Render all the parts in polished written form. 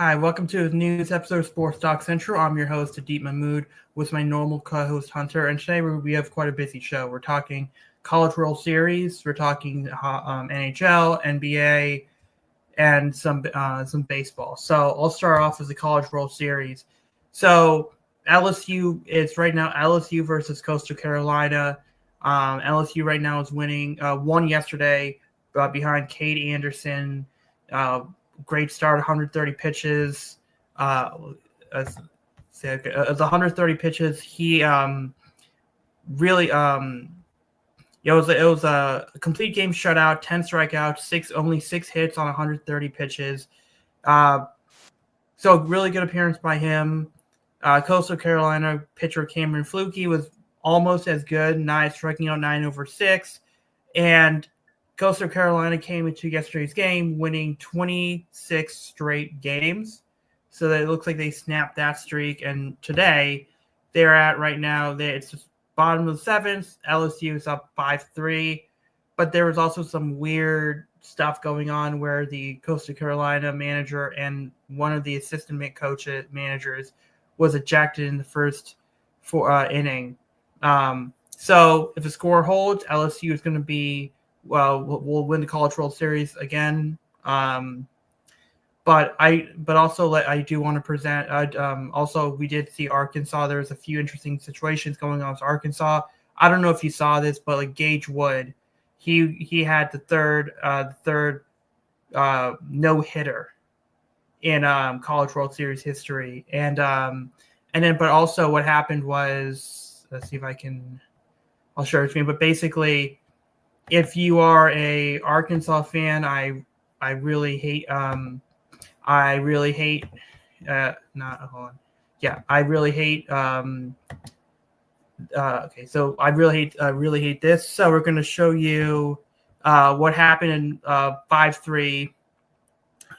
Hi, welcome to the news episode of Sports Talk Central. I'm your host, Deep Mahmood, with my normal co-host, Hunter. And today we have quite a busy show. We're talking College World Series, we're talking NHL, NBA, and some baseball. So I'll start off with the College World Series. So LSU is right now LSU versus Coastal Carolina. LSU right now is winning. Won yesterday behind Cade Anderson. Great start, 130 pitches. The 130 pitches. He really it was a complete game shutout, 10 strikeouts, only 6 hits on 130 pitches. So really good appearance by him. Coastal Carolina pitcher Cameron Fluke was almost as good, striking out 9 over 6, and Coastal Carolina came into yesterday's game winning 26 straight games. So it looks like they snapped that streak. And today, they're at right now, it's just bottom of the seventh. LSU is up 5-3. But there was also some weird stuff going on where the Coastal Carolina manager and one of the assistant managers was ejected in the first inning. So if the score holds, LSU is going to be we'll win the College World Series again. But I do want to present. Also, we did see Arkansas. There was a few interesting situations going on with Arkansas. I don't know if you saw this, but like Gage Wood, he had the third no hitter in College World Series history, and then but also what happened was, let's see if I'll share it with you. But basically, if you are a Arkansas fan, I really hate okay, so I really hate this. So we're going to show you what happened in 5-3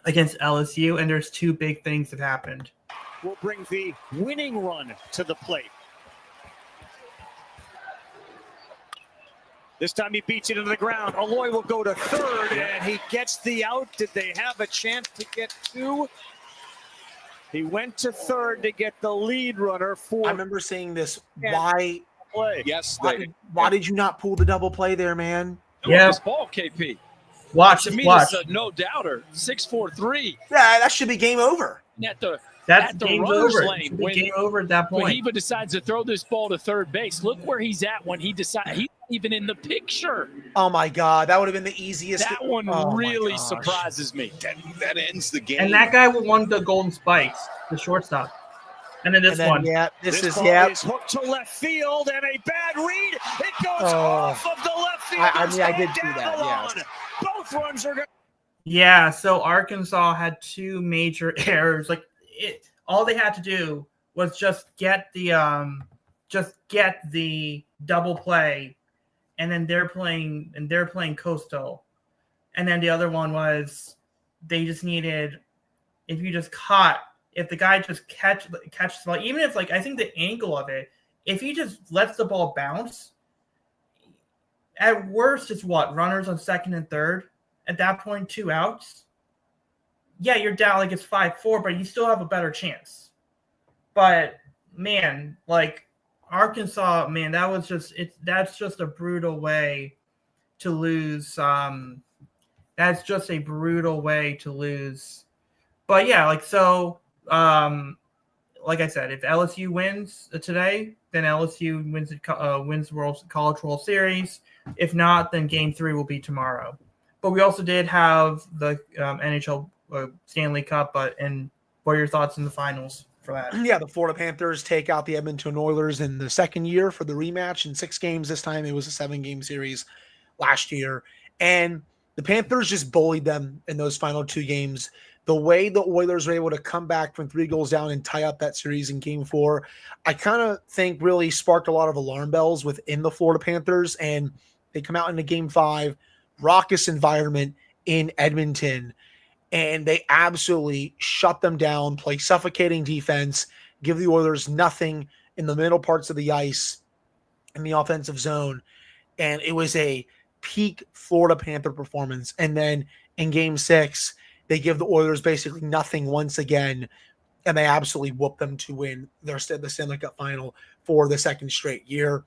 against LSU, and there's two big things that happened. Will bring the winning run to the plate. This time he beats it into the ground. Aloy will go to third, and he gets the out. Did they have a chance to get two? He went to third to get the lead runner for. I remember saying this. Why? Play. Yes. Why did you not pull the double play there, man? Yeah. This ball, KP. Watch. To me, this is a no doubter. 6-4-3. Yeah, that should be game over. That's the game runner's over. lane. Game over at that point. When he decides to throw this ball to third base, look where he's at when he decides. He's not even in the picture. Oh my God, that would have been the easiest. That one really surprises me. That ends the game. And that guy won the Golden Spikes, the shortstop. And then this one. Yeah, this is hooked to left field, and a bad read. It goes off of the left field. I did see that. Yeah. Both runs are good. Yeah. So Arkansas had two major errors. All they had to do was just get the double play, and then they're playing Coastal, and then the other one was they just needed if the guy just catches the ball, even if I think the angle of it, if he just lets the ball bounce, at worst it's runners on second and third. At that point, 2 outs. Yeah, you're down it's 5-4, but you still have a better chance. But man, Arkansas, man, that's just a brutal way to lose. That's just a brutal way to lose. But yeah, like I said, if LSU wins today, then LSU wins the College World Series. If not, then Game 3 will be tomorrow. But we also did have the NHL Stanley Cup. And what are your thoughts in the finals for that? Yeah, the Florida Panthers take out the Edmonton Oilers in the second year for the rematch in 6 games. This time it was a 7-game series last year. And the Panthers just bullied them in those final 2 games. The way the Oilers were able to come back from 3 goals down and tie up that series in Game 4, I kind of think really sparked a lot of alarm bells within the Florida Panthers. And they come out into Game 5, raucous environment in Edmonton, and they absolutely shut them down, play suffocating defense, give the Oilers nothing in the middle parts of the ice in the offensive zone. And it was a peak Florida Panther performance. And then in Game 6, They give the Oilers basically nothing once again, and they absolutely whoop them to win the Stanley Cup final for the second straight year.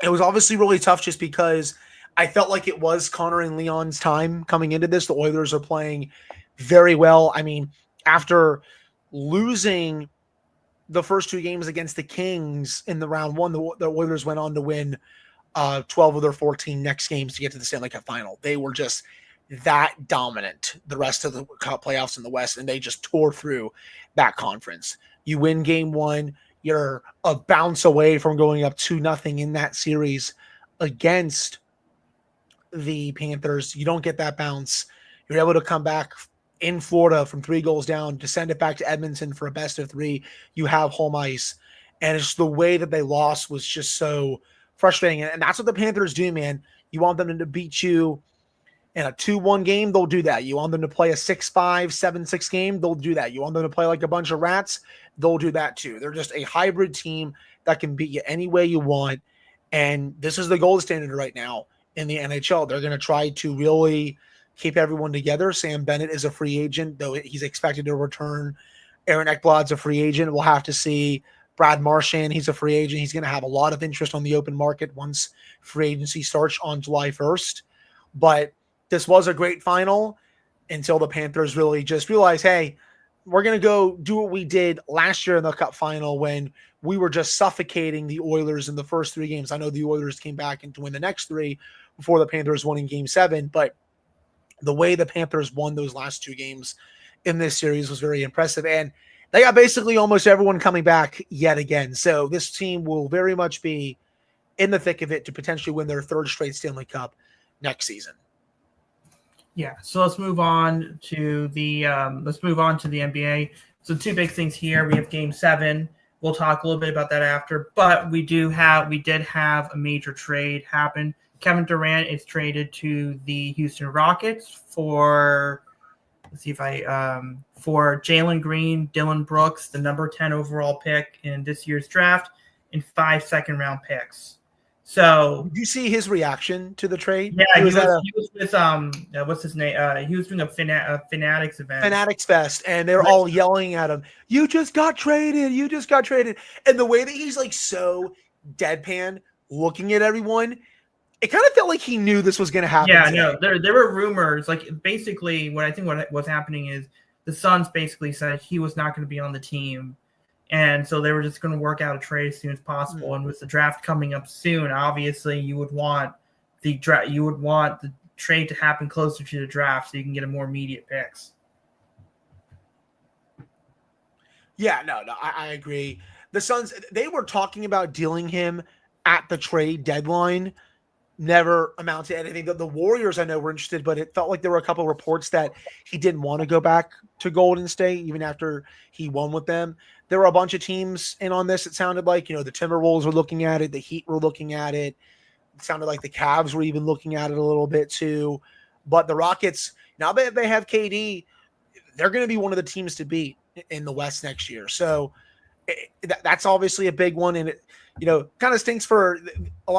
It was obviously really tough just because I felt like it was Connor and Leon's time coming into this. The Oilers are playing very well. I mean, after losing the first 2 games against the Kings in the round one, the Oilers went on to win 12 of their 14 next games to get to the Stanley Cup final. They were just that dominant the rest of the playoffs in the West, and they just tore through that conference. You win game 1, you're a bounce away from going up 2-0 in that series against the Panthers. You don't get that bounce. You're able to come back in Florida from 3 goals down to send it back to Edmonton for a best of 3. You have home ice. And it's the way that they lost was just so frustrating. And that's what the Panthers do, man. You want them to beat you in a 2-1 game, they'll do that. You want them to play a 6-5, 7-6 game, they'll do that. You want them to play like a bunch of rats, they'll do that too. They're just a hybrid team that can beat you any way you want. And this is the gold standard right now in the NHL. They're going to try to really keep everyone together. Sam Bennett is a free agent, though he's expected to return. Aaron Ekblad's a free agent. We'll have to see. Brad Marchand, he's a free agent. He's going to have a lot of interest on the open market once free agency starts on July 1st. But this was a great final until the Panthers really just realized, hey, we're going to go do what we did last year in the Cup final when we were just suffocating the Oilers in the first 3 games. I know the Oilers came back and to win the next 3 before the Panthers won in Game 7, but the way the Panthers won those last 2 games in this series was very impressive. And they got basically almost everyone coming back yet again. So this team will very much be in the thick of it to potentially win their 3rd straight Stanley Cup next season. Yeah, so let's move on to the NBA. So 2 big things here. We have Game 7. We'll talk a little bit about that after, but we did have a major trade happen. Kevin Durant is traded to the Houston Rockets for Jalen Green, Dylan Brooks, the number 10 overall pick in this year's draft, and 5 second-round picks. So, did you see his reaction to the trade? Yeah, he was with what's his name? He was doing a Fanatics event, Fanatics Fest, and they're all yelling at him. You just got traded. You just got traded. And the way that he's like so deadpan, looking at everyone, it kind of felt like he knew this was going to happen. Yeah, no, there were rumors. Like basically, what was happening is the Suns basically said he was not going to be on the team. And so they were just going to work out a trade as soon as possible. And with the draft coming up soon, obviously you would want the trade to happen closer to the draft so you can get a more immediate picks. Yeah, no, I agree. The Suns, they were talking about dealing him at the trade deadline. Never amounted to anything. The Warriors, I know, were interested, but it felt like there were a couple of reports that he didn't want to go back to Golden State, even after he won with them. There were a bunch of teams in on this. It sounded like, the Timberwolves were looking at it. The Heat were looking at it. It sounded like the Cavs were even looking at it a little bit too. But the Rockets, now that they have KD, they're going to be one of the teams to beat in the West next year. So that's obviously a big one. And it, kind of stinks for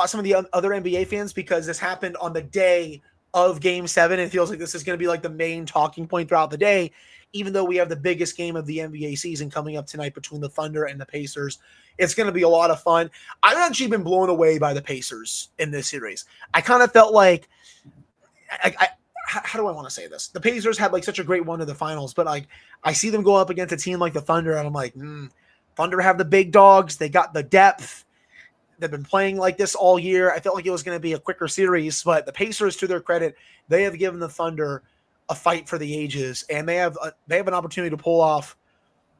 some of the other NBA fans because this happened on the day of Game 7. It feels like this is going to be like the main talking point throughout the day, even though we have the biggest game of the NBA season coming up tonight between the Thunder and the Pacers. It's going to be a lot of fun. I've actually been blown away by the Pacers in this series. I kind of felt like, how do I want to say this? The Pacers had like such a great run to the finals, but like I see them go up against a team like the Thunder, and I'm like, Thunder have the big dogs. They got the depth. They've been playing like this all year. I felt like it was going to be a quicker series, but the Pacers, to their credit, they have given the Thunder a fight for the ages, and they have an opportunity to pull off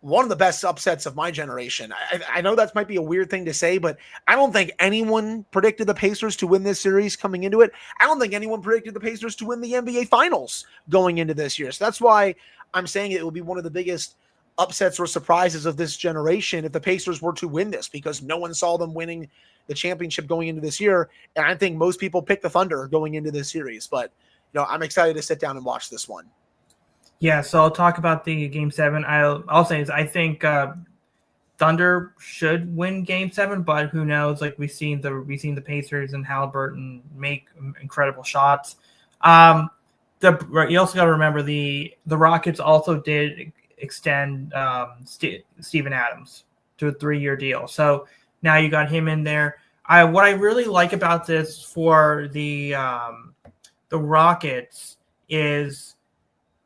one of the best upsets of my generation. I know that might be a weird thing to say, but I don't think anyone predicted the Pacers to win this series coming into it. I don't think anyone predicted the Pacers to win the NBA Finals going into this year. So that's why I'm saying it will be one of the biggest upsets or surprises of this generation if the Pacers were to win this, because no one saw them winning the championship going into this year. And I think most people picked the Thunder going into this series, but I'm excited to sit down and watch this one. Yeah. So I'll talk about the Game 7. I'll say is I think Thunder should win Game 7, but who knows? Like we've seen the Pacers and Halliburton make incredible shots. You also got to remember the Rockets also did extend Steven Adams to a 3-year deal. So now you got him in there. What I really like about this for the Rockets is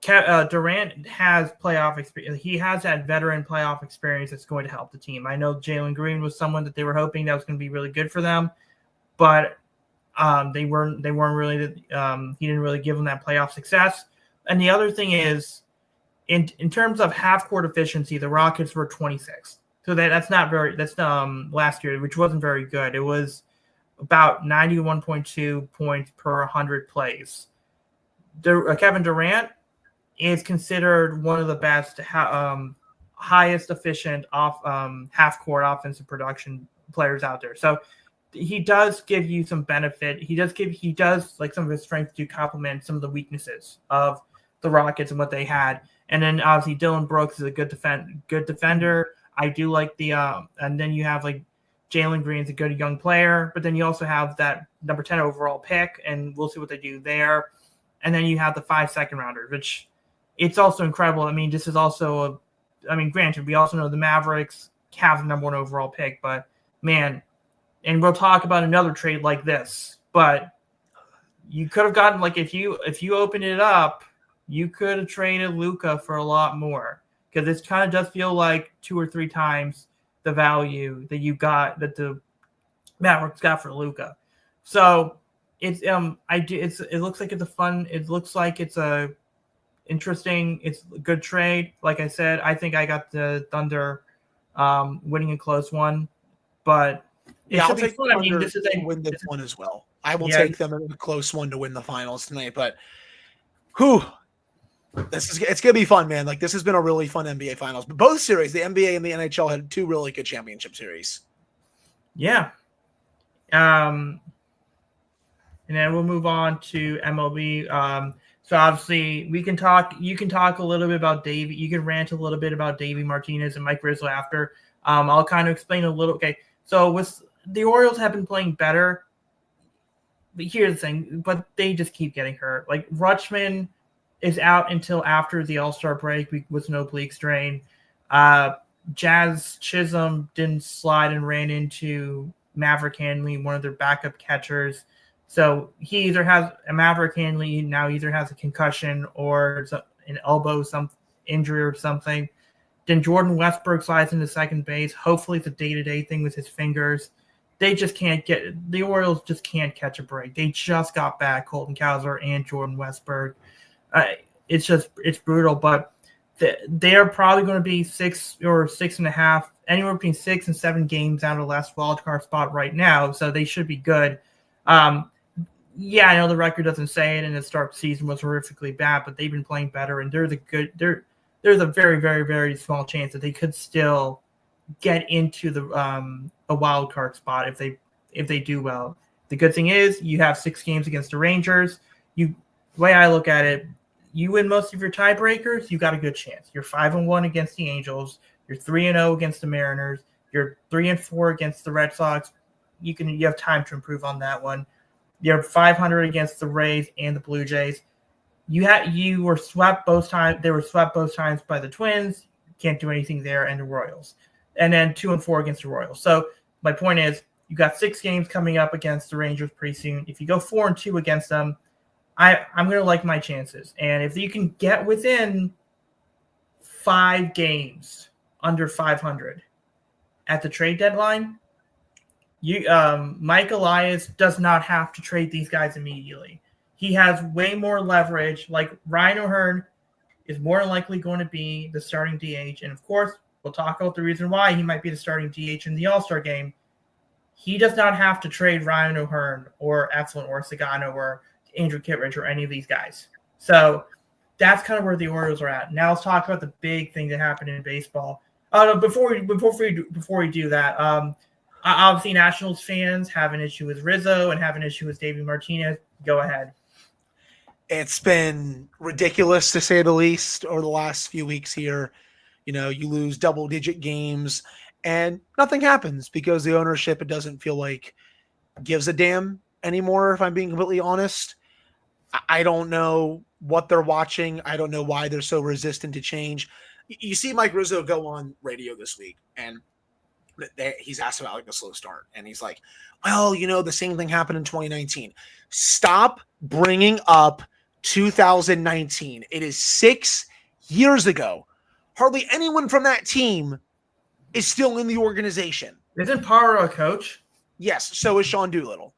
Durant has playoff experience. He has that veteran playoff experience that's going to help the team. I know Jalen Green was someone that they were hoping that was going to be really good for them, but they weren't really. He didn't really give them that playoff success. And the other thing is, in terms of half court efficiency, the Rockets were 26th. So that's not very. That's last year, which wasn't very good. It was about 91.2 points per 100 plays. Kevin Durant is considered one of the best, highest efficient half court offensive production players out there. So he does give you some benefit. He does like some of his strengths do complement some of the weaknesses of the Rockets and what they had. And then obviously Dylan Brooks is a good defender. I do like and then you have like Jalen Green's a good young player, but then you also have that number 10 overall pick, and we'll see what they do there. And then you have the 5 second rounders, which it's also incredible. I mean, this is also granted, we also know the Mavericks have the number 1 overall pick, but man, and we'll talk about another trade like this, but you could have gotten, like, if you open it up, you could have traded Luka for a lot more, because this kind of does feel like 2 or 3 times the value that the Mavericks got for Luka. So it looks like it's a interesting, it's a good trade. Like I said, I think I got the Thunder winning a close one, but I'll take Thunder to win this one as well. I will take them in a close one to win the finals tonight. But it's gonna be fun, man. Like, this has been a really fun NBA finals. But both series, the NBA and the NHL, had 2 really good championship series. Yeah. And then we'll move on to MLB. So obviously you can talk a little bit about Davey. You can rant a little bit about Davey Martinez and Mike Rizzo after. I'll kind of explain a little. Okay. So with the Orioles have been playing better, but here's the thing, but they just keep getting hurt. Like, Rutschman is out until after the All-Star break with an oblique strain. Jazz Chisholm didn't slide and ran into Maverick Hanley, one of their backup catchers. So he either has a Maverick Hanley now either has a concussion or an elbow, some injury or something. Then Jordan Westberg slides into second base. Hopefully it's a day-to-day thing with his fingers. The Orioles just can't catch a break. They just got back Colton Cowser and Jordan Westberg. It's brutal, but they are probably going to be 6 or 6.5, anywhere between 6 and 7 games out of the last wildcard spot right now. So they should be good. Yeah, I know the record doesn't say it, and the start of the season was horrifically bad, but they've been playing better, and there's a very, very, very small chance that they could still get into a wild card spot if they do well. The good thing is you have 6 games against the Rangers. The way I look at it, you win most of your tiebreakers, you got a good chance. You're 5-1 against the Angels. You're 3-0 against the Mariners. You're 3-4 against the Red Sox. You have time to improve on that one. You're 500 against the Rays and the Blue Jays. You were swept both times. They were swept both times by the Twins. Can't do anything there, and the Royals. And then 2-4 against the Royals. So my point is, you got 6 games coming up against the Rangers pretty soon. If you go 4-2 against them, I'm going to like my chances. And if you can get within 5 games under 500 at the trade deadline, Mike Elias does not have to trade these guys immediately. He has way more leverage. Like, Ryan O'Hearn is more than likely going to be the starting DH. And, of course, we'll talk about the reason why he might be the starting DH in the All-Star game. He does not have to trade Ryan O'Hearn or Eflin or Sagano or Andrew Kittredge or any of these guys. So that's kind of where the Orioles are at. Now let's talk about the big thing that happened in baseball. Before we do that, obviously Nationals fans have an issue with Rizzo and have an issue with Davey Martinez. Go ahead. It's been ridiculous, to say the least, over the last few weeks here. You lose double-digit games, and nothing happens because the ownership, it doesn't feel like, gives a damn anymore, if I'm being completely honest. I don't know what they're watching. I don't know why they're so resistant to change. You see Mike Rizzo go on radio this week, and he's asked about like a slow start, and he's like, well, the same thing happened in 2019. Stop bringing up 2019. It is 6 years ago. Hardly anyone from that team is still in the organization. Isn't Paro a coach? Yes, so is Sean Doolittle.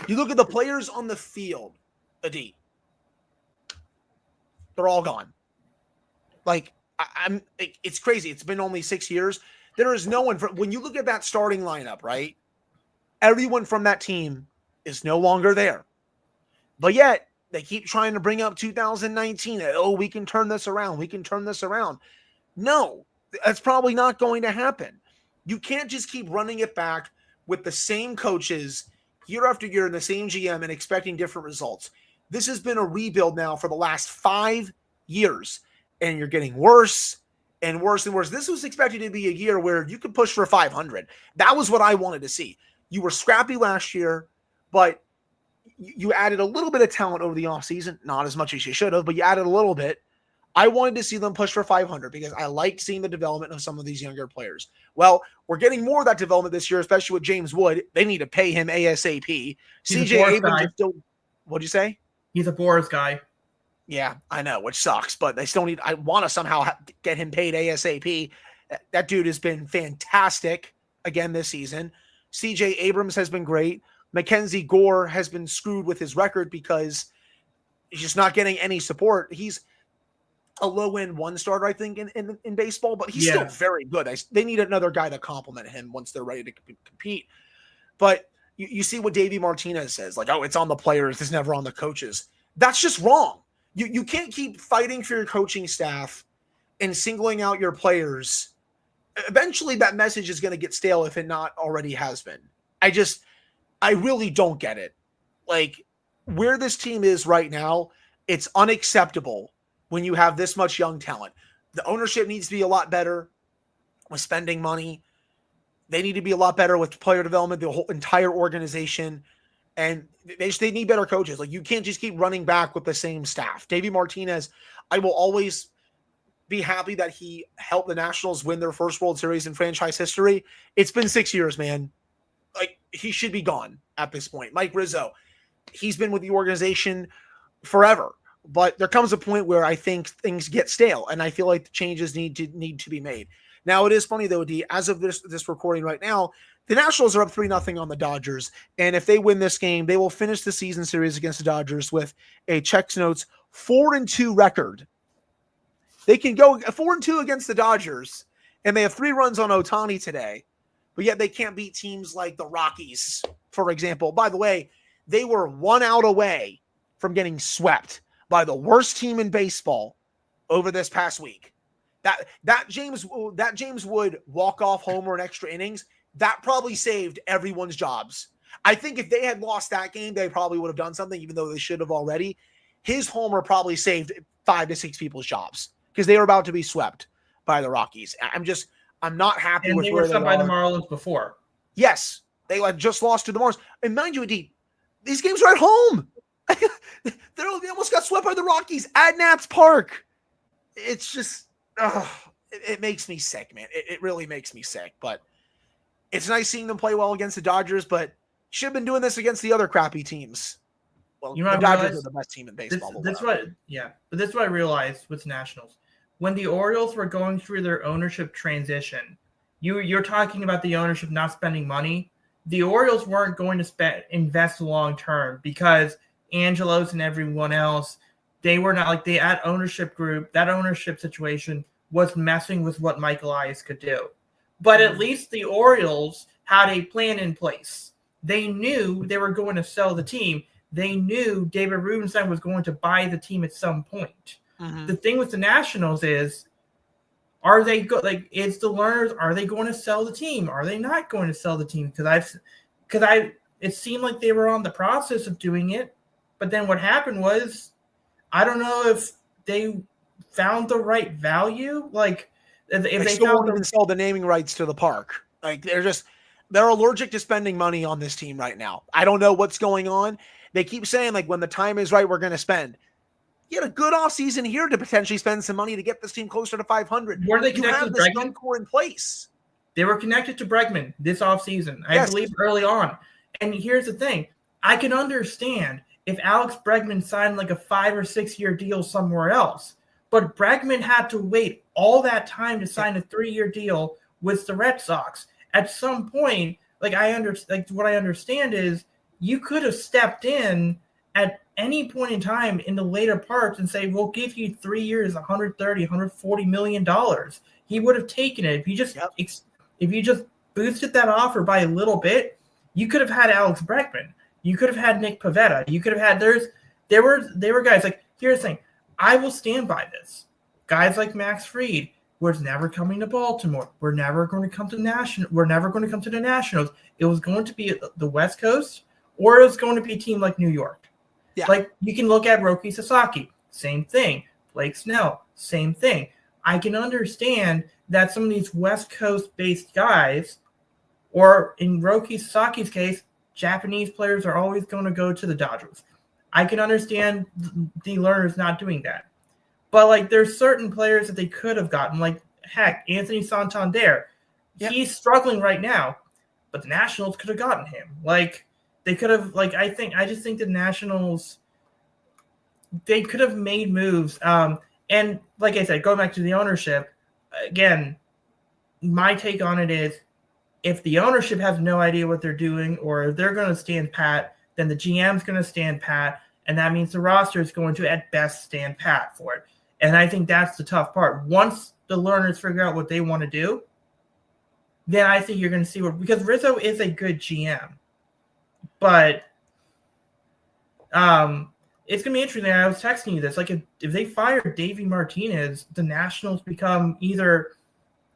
You look at the players on the field, Adi, they're all gone. Like, it's crazy. It's been only 6 years. There is no one when you look at that starting lineup, right? Everyone from that team is no longer there. But yet they keep trying to bring up 2019. Oh, we can turn this around. We can turn this around. No, that's probably not going to happen. You can't just keep running it back with the same coaches year after year and the same GM and expecting different results. This has been a rebuild now for the last 5 years, and you're getting worse and worse and worse. This was expected to be a year where you could push for 500. That was what I wanted to see. You were scrappy last year, but you added a little bit of talent over the offseason. Not as much as you should have, but you added a little bit. I wanted to see them push for 500 because I liked seeing the development of some of these younger players. Well, we're getting more of that development this year, especially with James Wood. They need to pay him ASAP. CJ Abrams is still, what'd you say? He's a Boris guy. Yeah, I know, which sucks, but they still need, I want to somehow get him paid ASAP. That dude has been fantastic again this season. CJ Abrams has been great. Mackenzie Gore has been screwed with his record because he's just not getting any support. He's a low-end one starter, I think, in baseball, but he's still very good. They need another guy to complement him once they're ready to compete. But you see what Davey Martinez says, like, oh, it's on the players, it's never on the coaches. That's just wrong. You can't keep fighting for your coaching staff and singling out your players. Eventually, that message is going to get stale if it not already has been. I really don't get it. Like, where this team is right now, it's unacceptable when you have this much young talent. The ownership needs to be a lot better with spending money. They need to be a lot better with player development, the whole entire organization. And they need better coaches. Like, you can't just keep running back with the same staff. Davey Martinez, I will always be happy that he helped the Nationals win their first World Series in franchise history. It's been 6 years, man. Like, he should be gone at this point. Mike Rizzo, he's been with the organization forever. But there comes a point where I think things get stale, and I feel like the changes need to be made. Now, it is funny, though, D, as of this recording right now, the Nationals are up 3-0 on the Dodgers, and if they win this game, they will finish the season series against the Dodgers with a Chex Notes 4-2 record. They can go 4-2 against the Dodgers, and they have 3 runs on Ohtani today, but yet they can't beat teams like the Rockies, for example. By the way, they were 1 out away from getting swept by the worst team in baseball over this past week. That James Wood walk-off homer in extra innings, that probably saved everyone's jobs. I think if they had lost that game, they probably would have done something, even though they should have already. His homer probably saved 5 to 6 people's jobs because they were about to be swept by the Rockies. I'm not happy with where they are. They were swept by the Marlins before. Yes, they just lost to the Marlins. And mind you, Adi, these games are at home. They almost got swept by the Rockies at Nats Park. It's just, it makes me sick, man. It really makes me sick. But it's nice seeing them play well against the Dodgers, but should have been doing this against the other crappy teams. Well, the Dodgers are the best team in baseball. But this is what I realized with the Nationals. When the Orioles were going through their ownership transition, you're talking about the ownership not spending money. The Orioles weren't going to invest long term because Angelos and everyone else, they were not like that ownership group. That ownership situation was messing with what Mike Elias could do. But at least the Orioles had a plan in place. They knew they were going to sell the team. They knew David Rubenstein was going to buy the team at some point. Mm-hmm. The thing with the Nationals is, are they it's the learners? Are they going to sell the team? Are they not going to sell the team? It seemed like they were on the process of doing it, but then what happened was, I don't know if they found the right value. Like, if they still won't even sell the naming rights to the park. Like, they're allergic to spending money on this team right now. I don't know what's going on. they keep saying, like, when the time is right, we're going to spend. You had a good offseason here to potentially spend some money to get this team closer to 500. Were they You connected have to this Bregman? young core in place. They were connected to Bregman this offseason, I Yes. believe, early on. And here's the thing. I can understand if Alex Bregman signed like a 5 or 6 year deal somewhere else. But Bregman had to wait all that time to sign a 3-year deal with the Red Sox. At some point, what I understand is you could have stepped in at any point in time in the later parts and say, we'll give you 3 years, $130, $140 million. He would have taken it. If you just boosted that offer by a little bit, you could have had Alex Bregman. You could have had Nick Pivetta. You could have had there were guys like, here's the thing. I will stand by this. Guys like Max Fried was never coming to Baltimore. We're never going to come to the Nationals. It was going to be the West Coast, or it was going to be a team like New York. Yeah. Like, you can look at Roki Sasaki, same thing. Blake Snell, same thing. I can understand that some of these West Coast-based guys, or in Roki Sasaki's case, Japanese players are always going to go to the Dodgers. I can understand the Lerners not doing that. But, like, there's certain players that they could have gotten. Like, heck, Anthony Santander. Yep. He's struggling right now, but the Nationals could have gotten him. Like, they could have, like, I just think the Nationals, they could have made moves. And like I said, going back to the ownership, again, my take on it is if the ownership has no idea what they're doing, or if they're going to stand pat, then the GM's going to stand pat, and that means the roster is going to, at best, stand pat for it. And I think that's the tough part. Once the Lerners figure out what they want to do, then I think you're going to see because Rizzo is a good GM. But it's going to be interesting. I was texting you this. Like, if they fire Davey Martinez, the Nationals become either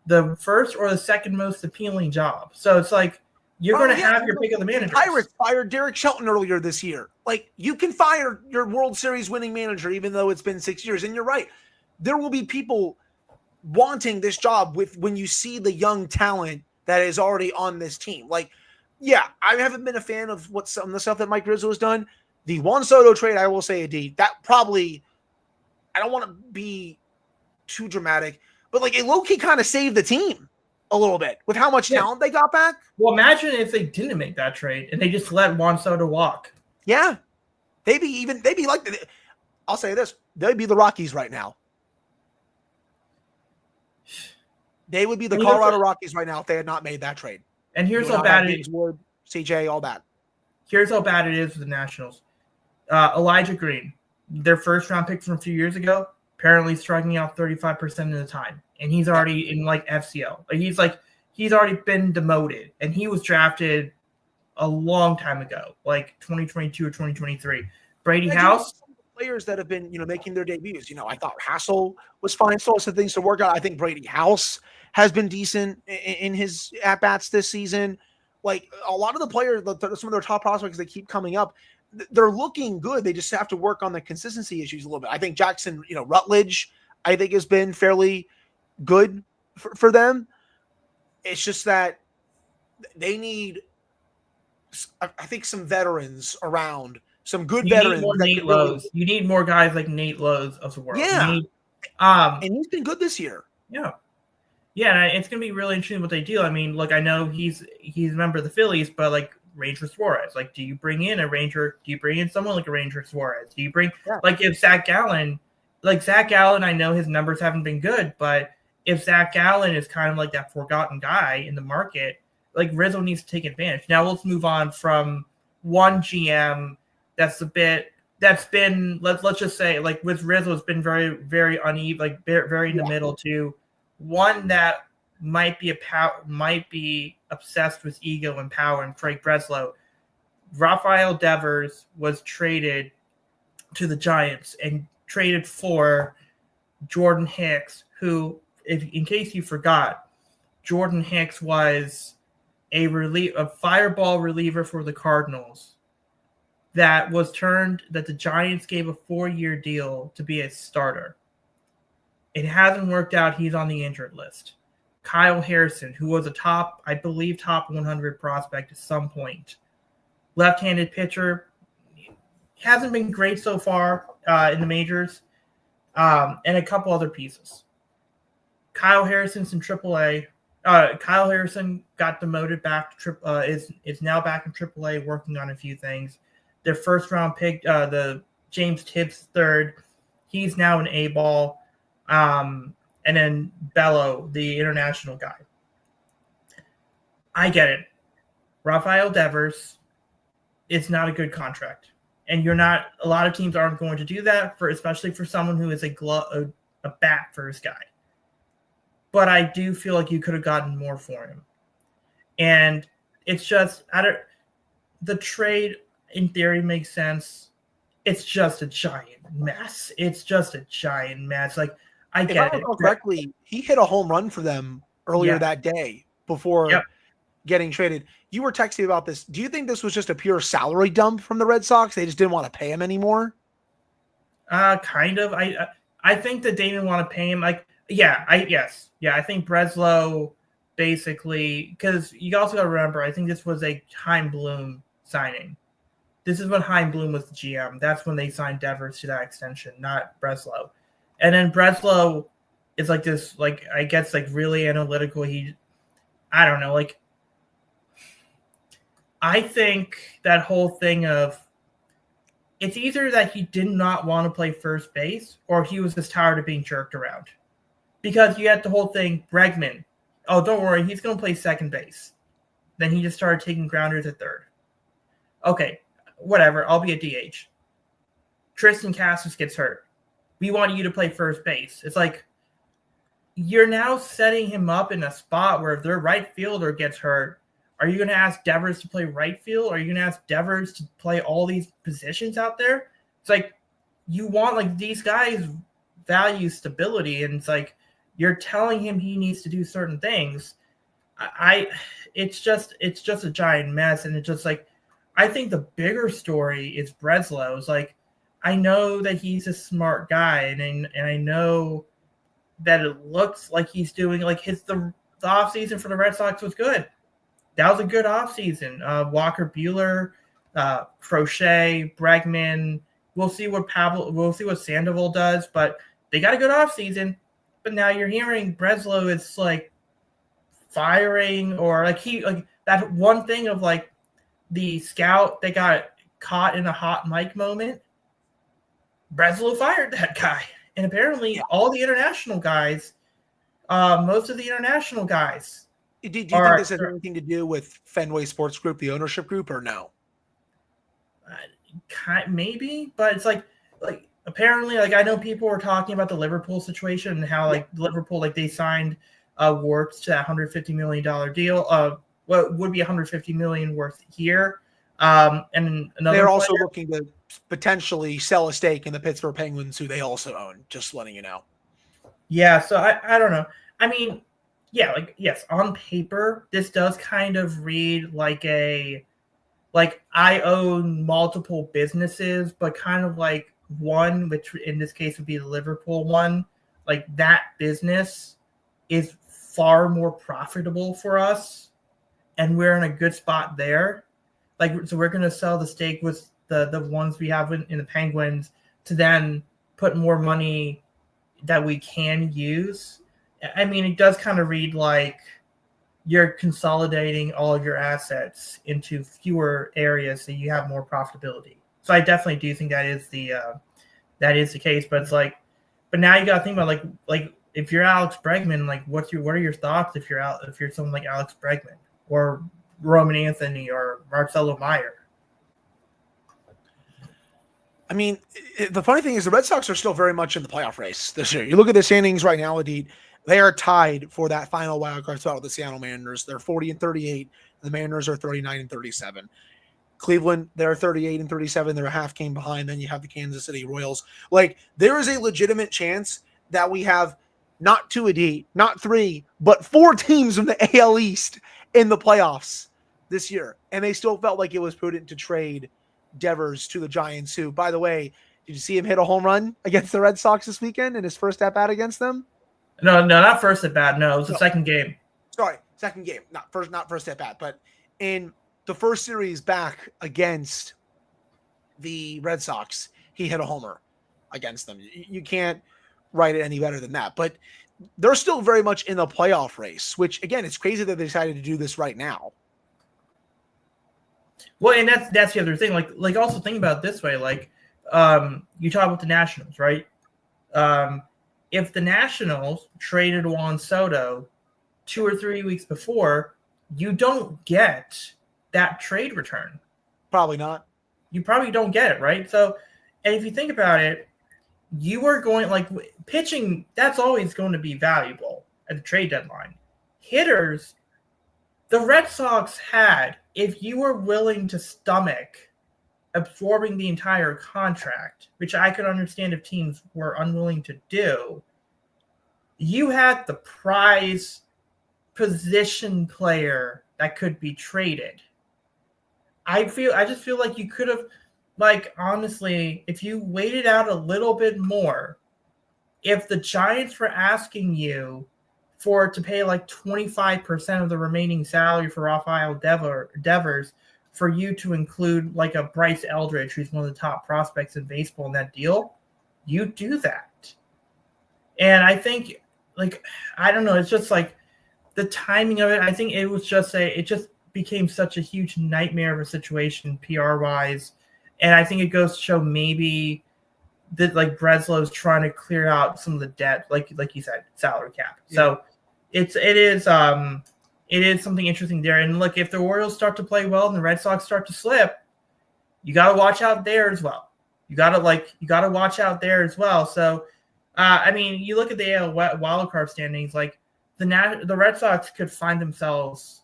the first or the second most appealing job. So it's like you're going to have your pick of the managers. Pirates fired Derek Shelton earlier this year. Like, you can fire your World Series winning manager even though it's been 6 years. And you're right. There will be people wanting this job when you see the young talent that is already on this team. Like, yeah, I haven't been a fan of some of the stuff that Mike Rizzo has done. The Juan Soto trade, I will say, that probably, I don't want to be too dramatic, but like, it low-key kind of saved the team a little bit with how much talent they got back. Well, imagine if they didn't make that trade and they just let Juan Soto walk. Yeah. They'd be like, I'll say this, they'd be the Rockies right now. They would be the Colorado Rockies right now if they had not made that trade. And here's how bad it is. Wood, CJ, all that. Here's how bad it is for the Nationals. Elijah Green, their first round pick from a few years ago, apparently striking out 35% of the time. And he's already in like FCL. He's already been demoted. And he was drafted a long time ago, like 2022 or 2023. Brady House. Players that have been, making their debuts. I thought Hassel was fine. Still some things to work out. I think Brady House has been decent in his at-bats this season. Like, a lot of the players, some of their top prospects that keep coming up, they're looking good. They just have to work on the consistency issues a little bit. I think Jackson, Rutledge, I think has been fairly good for them. It's just that they need, I think, some veterans around. Some good veterans. You need more guys like Nate Lowe's of the world. Yeah. And he's been good this year. Yeah. Yeah, and it's going to be really interesting what they do. I mean, look, I know he's a member of the Phillies, but like Ranger Suarez, like, do you bring in a Ranger? Do you bring in someone like a Ranger Suarez? Do you bring if Zach Gallen, I know his numbers haven't been good, but if Zach Gallen is kind of like that forgotten guy in the market, like Rizzo needs to take advantage. Now let's move on from one GM that's been let's just say, like, with Rizzo, it's been very, very uneven, like very in the middle, to one that might be obsessed with ego and power, and Craig Breslow. Rafael Devers was traded to the Giants and traded for Jordan Hicks, who, in case you forgot, Jordan Hicks was a fireball reliever for the Cardinals that the Giants gave a 4-year deal to be a starter. It hasn't worked out. He's on the injured list. Kyle Harrison, who was a top 100 prospect at some point. Left-handed pitcher, hasn't been great so far in the majors, and a couple other pieces. Kyle Harrison's in AAA. Kyle Harrison got demoted back to is now back in AAA, working on a few things. Their first round pick, the James Tibbs third, he's now an A-ball. And then Bello, the international guy. I get it. Rafael Devers is not a good contract. And a lot of teams aren't going to do that, especially for someone who is a bat first guy. But I do feel like you could have gotten more for him. And it's just, the trade in theory makes sense. It's just a giant mess. Like, I get it. If I recall correctly, he hit a home run for them earlier that day before getting traded. You were texting about this. Do you think this was just a pure salary dump from the Red Sox? They just didn't want to pay him anymore? Kind of. I think that they didn't want to pay him. Like, I think Breslow basically, because you also got to remember, I think this was a Chaim Bloom signing. This is when Chaim Bloom was the GM. That's when they signed Devers to that extension, not Breslow. And then Breslow is like this, like, I guess, like, really analytical. I don't know, like, I think that whole thing of, it's either that he did not want to play first base or he was just tired of being jerked around. Because you had the whole thing, Bregman, oh, don't worry, he's going to play second base. Then he just started taking grounders at third. Okay, whatever, I'll be a DH. Tristan Cassis gets hurt. We want you to play first base. It's like, you're now setting him up in a spot where if their right fielder gets hurt, are you going to ask Devers to play right field? Are you going to ask Devers to play all these positions out there? It's like, you want, like, these guys value stability, and it's like, you're telling him he needs to do certain things. It's just a giant mess, and it's just like, I think the bigger story is Breslow's. Like, I know that he's a smart guy, and I know that it looks like he's doing, like, the offseason for the Red Sox was good. That was a good offseason. Walker Buehler, Crochet, Bregman. We'll see what Sandoval does, but they got a good offseason. But now you're hearing Breslow is, like, firing, or like that one thing of, like, the scout that got caught in a hot mic moment. Breslow fired that guy. And apparently all the international guys, most of the international guys. Do you think this has anything to do with Fenway Sports Group, the ownership group, or no? Maybe, but it's like apparently, like, I know people were talking about the Liverpool situation and how, like, Liverpool, like, they signed Wirtz to that $150 million deal. What would be $150 million worth here. And they're also looking to potentially sell a stake in the Pittsburgh Penguins, who they also own. Just letting you know. Yeah, so I don't know. I mean, yeah, like, yes, on paper, this does kind of read like I own multiple businesses, but kind of like one, which in this case would be the Liverpool one, like, that business is far more profitable for us, and we're in a good spot there. Like, so we're going to sell the stake with the ones we have in the Penguins to then put more money that we can use. I mean, it does kind of read like you're consolidating all of your assets into fewer areas so you have more profitability. So I definitely do think that is the case. But it's like, but now you got to think about like if you're Alex Bregman, like, what are your thoughts if you're someone like Alex Bregman or Roman Anthony or Marcelo Meyer? I mean, the funny thing is the Red Sox are still very much in the playoff race this year. You look at the standings right now, Adit, they are tied for that final wild card spot with the Seattle Mariners. They're 40-38. The Mariners are 39-37. Cleveland, they're 38-37. They're a half game behind. Then you have the Kansas City Royals. Like, there is a legitimate chance that we have not 2 Adit, not 3, but 4 teams from the AL East in the playoffs this year. And they still felt like it was prudent to trade Devers to the Giants, who, by the way, did you see him hit a home run against the Red Sox this weekend in his first at-bat against them? No, not first at-bat. No, it was the second game. Sorry, second game. Not first at-bat, but in the first series back against the Red Sox, he hit a homer against them. You can't write it any better than that. But they're still very much in the playoff race, which, again, it's crazy that they decided to do this right now. Well, and that's the other thing. Like also think about it this way. Like, you talk about the Nationals, right? If the Nationals traded Juan Soto 2 or 3 weeks before, you don't get that trade return. Probably not. You probably don't get it, right? So, and if you think about it, you are going like pitching. That's always going to be valuable at the trade deadline. Hitters, the Red Sox had, if you were willing to stomach absorbing the entire contract, which I could understand if teams were unwilling to do, you had the prize position player that could be traded. I just feel like you could have, like, honestly, if you waited out a little bit more, if the Giants were asking you to pay like 25% of the remaining salary for Rafael Devers for you to include like a Bryce Eldridge, who's one of the top prospects in baseball in that deal, you do that. And I think, like, I don't know, it's just like the timing of it. I think it was just it just became such a huge nightmare of a situation PR-wise. And I think it goes to show maybe that like Breslow's trying to clear out some of the debt, like you said, salary cap. Yeah. So it is something interesting there. And look, if the Orioles start to play well and the Red Sox start to slip, you got to watch out there as well. You got to watch out there as well. So, I mean, you look at the AL wildcard standings, like the Red Sox could find themselves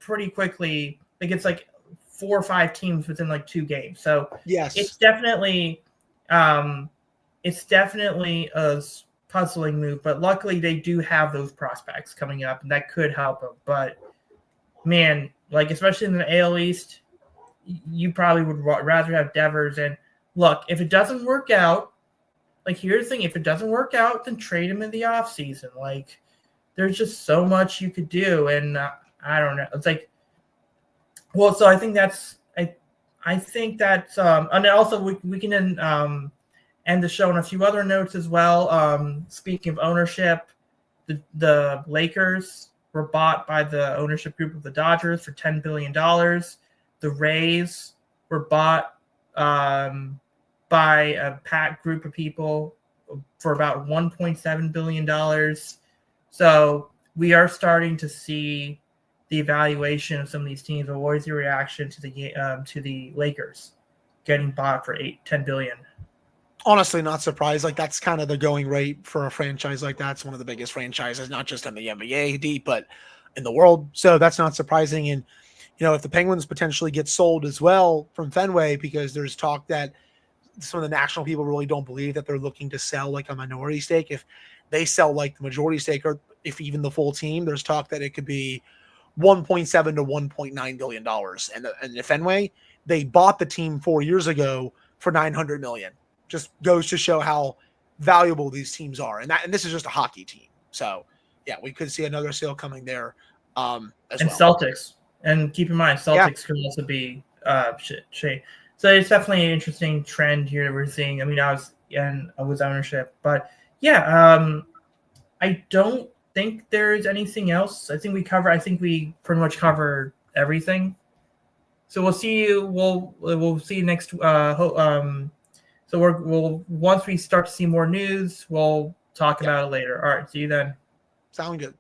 pretty quickly. Like it's like 4 or 5 teams within like 2 games. So yes, it's definitely a puzzling move, but luckily they do have those prospects coming up, and that could help them. But man, like especially in the AL East, you probably would rather have Devers. And look, if it doesn't work out, like here's the thing: if it doesn't work out, then trade him in the offseason. Like there's just so much you could do, and I don't know. It's like, well, so I think that's and also we can end the show on a few other notes as well. Speaking of ownership, the Lakers were bought by the ownership group of the Dodgers for $10 billion. The Rays were bought by a packed group of people for about $1.7 billion. So we are starting to see the evaluation of some of these teams. What is your reaction to the Lakers getting bought for $10 billion? Honestly, not surprised. Like that's kind of the going rate for a franchise like that. It's one of the biggest franchises, not just in the NBA, but in the world. So that's not surprising. And if the Penguins potentially get sold as well from Fenway, because there's talk that some of the national people really don't believe that they're looking to sell like a minority stake. If they sell like the majority stake, or if even the full team, there's talk that it could be $1.7 to $1.9 billion. And the Fenway, they bought the team 4 years ago for $900 million. Just goes to show how valuable these teams are. And this is just a hockey team. So yeah, we could see another sale coming there as and well. Celtics. And keep in mind, Celtics could also be shade. So it's definitely an interesting trend here that we're seeing. I mean, I was ownership, but yeah, I don't think there's anything else. I think we pretty much covered everything. So we'll see you. We'll see you next. So we'll once we start to see more news, we'll talk about it later. All right, see you then. Sound good.